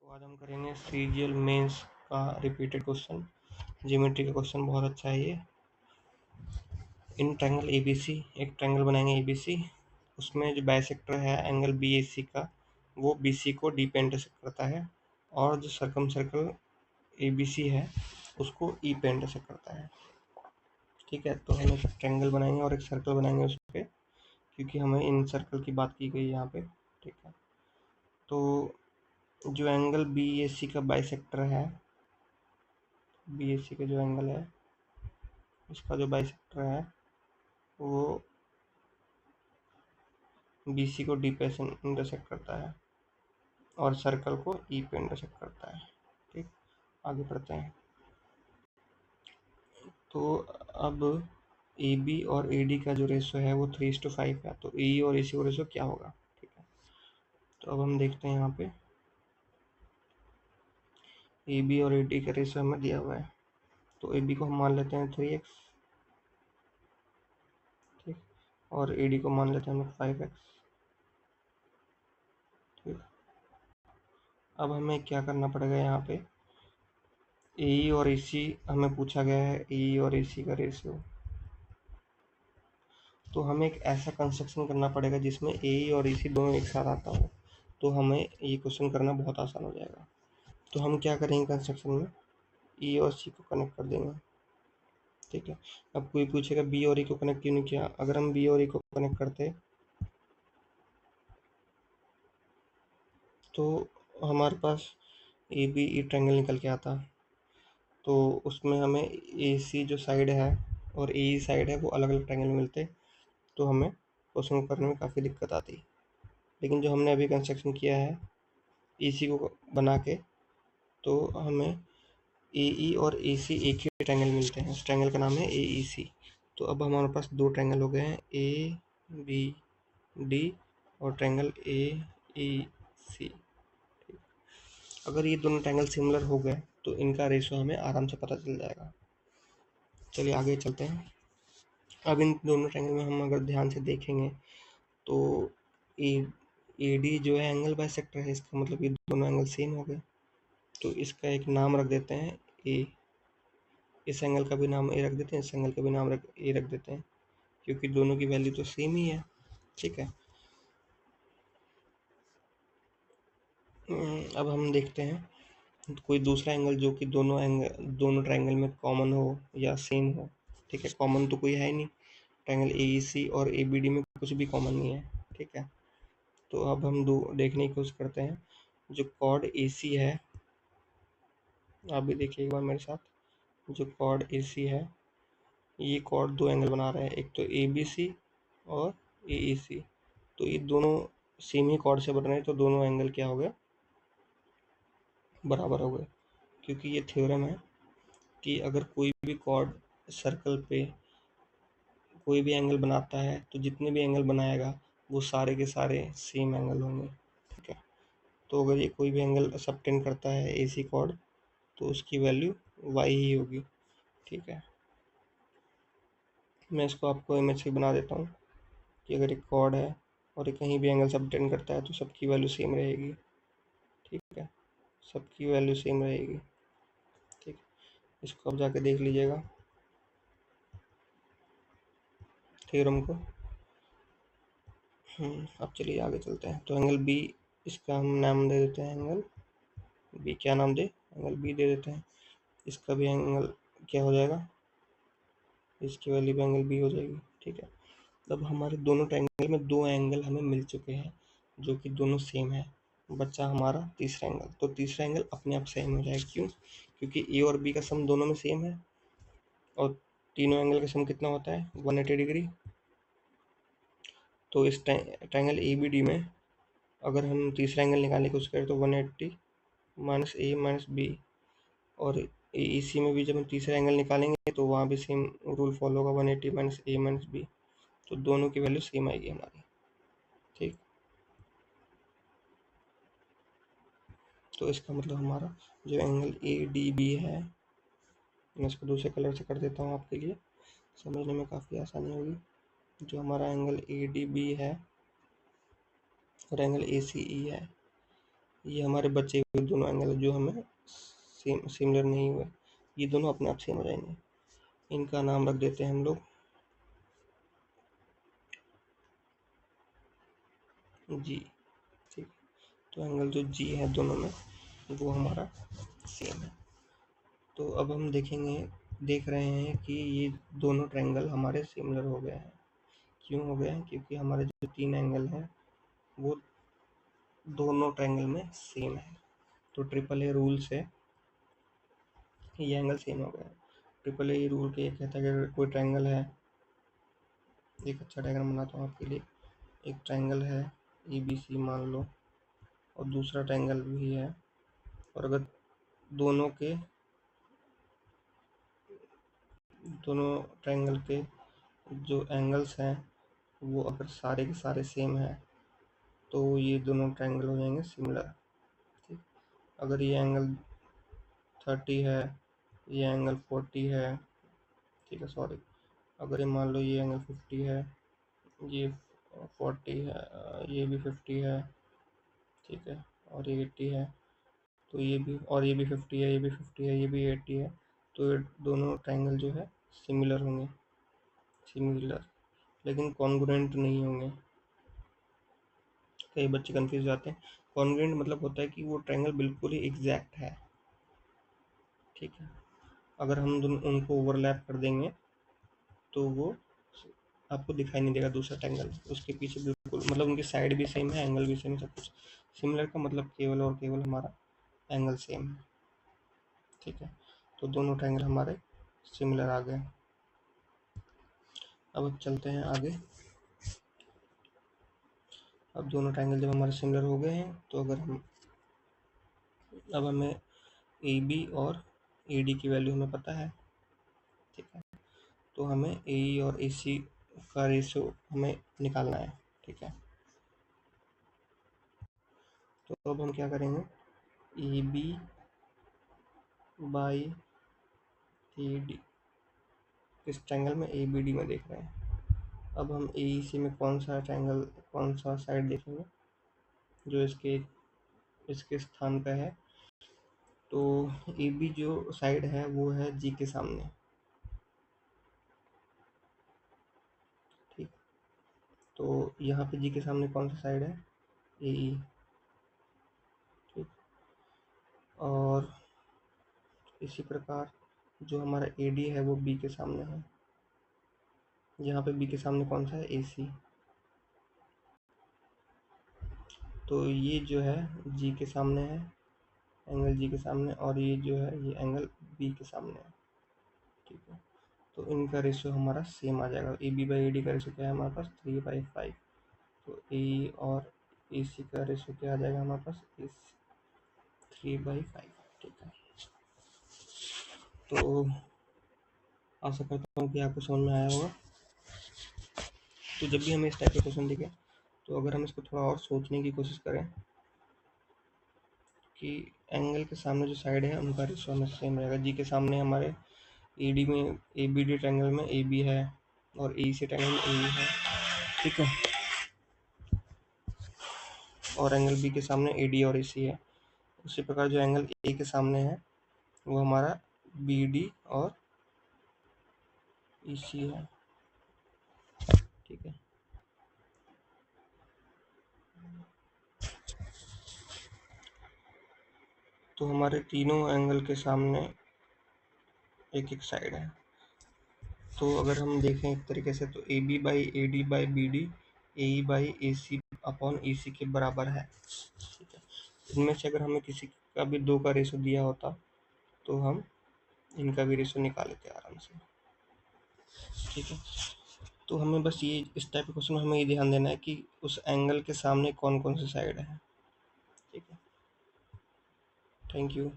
तो आज हम करेंगे सीजीएल मेंस का रिपीटेड क्वेश्चन। ज्योमेट्री का क्वेश्चन बहुत अच्छा है ये। इन ट्रायंगल एबीसी, एक ट्रायंगल बनाएंगे एबीसी, उसमें जो बाइसेक्टर है एंगल बीएसी का, वो बीसी को डी पे इंटरसेक्ट करता है, और जो सर्कम सर्कल एबीसी है उसको ई पे इंटरसेक्ट करता है। ठीक है, तो हम एक ट्रायंगल बनाएंगे और एक सर्कल बनाएंगे उस पर, क्योंकि हमें इन सर्कल की बात की गई है यहाँ पे। ठीक है, तो जो एंगल बीएसी का बाइसेक्टर है, बीएसी का जो एंगल है उसका जो बाइसेक्टर है वो बीसी को डी पे इंटरसेक्ट करता है और सर्कल को ई पे इंटरसेक्ट करता है। ठीक, आगे बढ़ते हैं। तो अब ए बी और ए डी का जो रेशो है वो 3:5 है, तो ई और ए सी का रेशो क्या होगा। ठीक है, तो अब हम देखते हैं यहाँ पे ए बी और ए डी का रेशो हमें दिया हुआ है। तो ए बी को हम मान लेते हैं 3x, ठीक, और ए डी को मान लेते हैं हम 5x। ठीक, अब हमें क्या करना पड़ेगा यहाँ पे, ए और ए सी हमें पूछा गया है, ए और ए सी का रेशियो। तो हमें एक ऐसा कंस्ट्रक्शन करना पड़ेगा जिसमें ए और ए सी दोनों एक साथ आता हो, तो हमें ये क्वेश्चन करना बहुत आसान हो जाएगा। तो हम क्या करेंगे कंस्ट्रक्शन में, ई और सी को कनेक्ट कर देंगे। ठीक है, अब कोई पूछेगा बी और ई को कनेक्ट क्यों नहीं किया। अगर हम बी और ई को कनेक्ट करते तो हमारे पास ए बी ई ट्रायंगल निकल के आता, तो उसमें हमें ए सी जो साइड है और ए ई साइड है वो अलग अलग ट्रायंगल में मिलते, तो हमें क्वेश्चन को करने में काफ़ी दिक्कत आती। लेकिन जो हमने अभी कंस्ट्रक्शन किया है ई सी को बना के, तो हमें ए ई और ए सी एक ही ट्रायंगल मिलते हैं। उस ट्रायंगल का नाम है ए ई सी। तो अब हमारे पास दो ट्रायंगल हो गए हैं, ए बी डी और ट्रायंगल ए ई सी। अगर ये दोनों ट्रायंगल सिमिलर हो गए तो इनका रेशो हमें आराम से पता चल जाएगा। चलिए आगे चलते हैं। अब इन दोनों ट्रायंगल में हम अगर ध्यान से देखेंगे तो ए ए डी जो है एंगल बाइसेक्टर है, इसका मतलब ये दोनों एंगल सेम हो गए। तो इसका एक नाम रख देते हैं ए, इस एंगल का भी नाम ए रख देते हैं, इस एंगल का भी नाम ए रख देते हैं, क्योंकि दोनों की वैल्यू तो सेम ही है। ठीक है, अब हम देखते हैं कोई दूसरा एंगल जो कि दोनों ट्रायंगल में कॉमन हो या सेम हो। ठीक है, कॉमन तो कोई है नहीं, ट्रायंगल ए ई सी और ए बी डी में कुछ भी कॉमन नहीं है। ठीक है, तो अब हम देखने की कोशिश करते हैं। जो कॉर्ड ए सी है, आप भी देखिए एक बार मेरे साथ, जो कॉर्ड ए सी है ये कॉर्ड दो एंगल बना रहे हैं, एक तो ए बी सी और ए ई सी। तो ये दोनों सेम ही कॉर्ड से बन रहे हैं, तो दोनों एंगल क्या हो गए, बराबर हो गए। क्योंकि ये थ्योरम है कि अगर कोई भी कॉर्ड सर्कल पे कोई भी एंगल बनाता है तो जितने भी एंगल बनाएगा वो सारे के सारे सेम एंगल होंगे। ठीक है, तो अगर ये कोई भी एंगल सबटेंड करता है ए सी कॉर्ड तो उसकी वैल्यू वाई ही होगी। ठीक है, मैं इसको आपको इमेज से बना देता हूँ कि अगर एक कॉर्ड है और ये कहीं भी एंगल सबटेंड करता है तो सबकी वैल्यू सेम रहेगी। ठीक है, सबकी वैल्यू सेम रहेगी। ठीक, इसको अब जाके देख लीजिएगा थ्योरम को। अब चलिए आगे चलते हैं। तो एंगल बी, इसका हम नाम दे देते हैं एंगल बी। क्या नाम दे, एंगल बी दे देते हैं। इसका भी एंगल क्या हो जाएगा, इसकी वैल्यू भी एंगल बी हो जाएगी। ठीक है, अब हमारे दोनों ट्रायंगल में दो एंगल हमें मिल चुके हैं जो कि दोनों सेम है। बचा हमारा तीसरा एंगल, तो तीसरा एंगल अपने आप सेम हो जाएगा। क्यों, क्योंकि ए और बी का सम दोनों में सेम है, और तीनों एंगल का सम कितना होता है, 180 डिग्री। तो इस ट्रायंगल ए बी डी में अगर हम तीसरा एंगल निकालने की कोशिश करें तो 180 माइनस ए माइनस बी, और ए ई सी में भी जब हम तीसरा एंगल निकालेंगे तो वहाँ भी सेम रूल फॉलो होगा, 180 माइनस ए माइनस बी, तो दोनों की वैल्यू सेम आएगी हमारी। ठीक, तो इसका मतलब हमारा जो एंगल ए डी बी है, मैं इसको दूसरे कलर से कर देता हूँ आपके लिए, समझने में काफ़ी आसानी होगी। जो हमारा एंगल ए डी बी है और एंगल ए सी ई है, ये हमारे बचे हुए दोनों एंगल जो हमें सिमिलर नहीं हुए, ये दोनों अपने आप सेम हो जाएंगे। इनका नाम रख देते हैं हम लोग जी। ठीक, तो एंगल जो जी है दोनों में वो हमारा सेम है। तो अब हम देख रहे हैं कि ये दोनों ट्रायंगल हमारे सिमिलर हो गए हैं। क्यों हो गए हैं? क्योंकि हमारे जो 3 एंगल हैं वो दोनों ट्रायंगल में सेम है। तो ट्रिपल ए रूल से ये एंगल सेम हो गया है। ट्रिपल ए रूल के ये कहता है कि अगर कोई ट्रायंगल है, एक अच्छा डायग्राम बनाता हूँ आपके लिए। एक ट्रायंगल है ABC मान लो, और दूसरा ट्रायंगल भी है, और अगर दोनों ट्रायंगल के जो एंगल्स हैं वो अगर सारे के सारे सेम हैं तो ये दोनों ट्रायंगल हो जाएंगे सिमिलर। ठीक, अगर ये एंगल 30 है, ये एंगल 40 है, ठीक है, सॉरी, अगर ये मान लो ये एंगल 50 है, ये 40 है, ये भी 50 है, ठीक है, और ये 80 है, तो ये भी, और ये भी 50 है, ये भी 50 है, ये भी 80 है, तो ये दोनों ट्रायंगल जो है सिमिलर होंगे, सिमिलर, लेकिन कॉन्ग्रुएंट नहीं होंगे। कई बच्चे कंफ्यूज जाते हैं। कॉन्ग्रुएंट मतलब होता है कि वो ट्रायंगल बिल्कुल ही एग्जैक्ट है। ठीक है, अगर हम दोनों उनको ओवरलैप कर देंगे तो वो आपको दिखाई नहीं देगा दूसरा ट्रायंगल, उसके पीछे बिल्कुल, मतलब उनकी साइड भी सेम है, एंगल भी सेम है, सब कुछ सिमिलर का मतलब केवल और केवल हमारा एंगल सेम है। ठीक है, तो दोनों ट्रायंगल हमारे सिमिलर आ गए। अब चलते हैं आगे। अब दोनों ट्रायंगल जब हमारे सिमिलर हो गए हैं तो अब हमें AB और AD की वैल्यू हमें पता है। ठीक है, तो हमें AE और AC का रेशियो हमें निकालना है। ठीक है, तो अब हम क्या करेंगे, AB बाई AD, इस ट्रायंगल में ABD में देख रहे हैं। अब हम AEC में कौन सा साइड देखेंगे जो इसके स्थान पे है। तो AB जो साइड है वो है G के सामने। ठीक, तो यहाँ पे G के सामने कौन सा साइड है, AE। ठीक, और इसी प्रकार जो हमारा AD है वो B के सामने है। यहाँ पे B के सामने कौन सा है, AC। तो ये जो है G के सामने है, एंगल G के सामने, और ये जो है ये एंगल B के सामने है। ठीक है, तो इनका रेशियो हमारा सेम आ जाएगा। AB बाई AD का रेशियो क्या है हमारे पास, 3/5। तो AE और AC का रेशियो क्या आ जाएगा हमारे पास, 3/5। ठीक है, तो आशा करता हूँ कि आपको समझ में आया होगा। तो जब भी हमें इस टाइप के क्वेश्चन दिखे तो अगर हम इसको थोड़ा और सोचने की कोशिश करें कि एंगल के सामने जो साइड है उनका रेशियो हमें सेम रहेगा। जी के सामने हमारे AD में ABD ट्रायंगल में AB है, और AEC ट्रायंगल में AE है। ठीक है, और एंगल B के सामने AD और AC है। उसी प्रकार जो एंगल A के सामने है वो हमारा BD और EC है। ठीक है, तो हमारे तीनों एंगल के सामने एक एक साइड है। तो अगर हम देखें एक तरीके से तो AB by AD by BD AE by AC upon EC के बराबर है। ठीक है, इनमें से अगर हमें किसी का भी 2 का रेशो दिया होता तो हम इनका भी रेशो निकाल लेते आराम से। ठीक है, तो हमें बस ये इस टाइप के क्वेश्चन में हमें ये ध्यान देना है कि उस एंगल के सामने कौन कौन से साइड है। ठीक है, थैंक यू।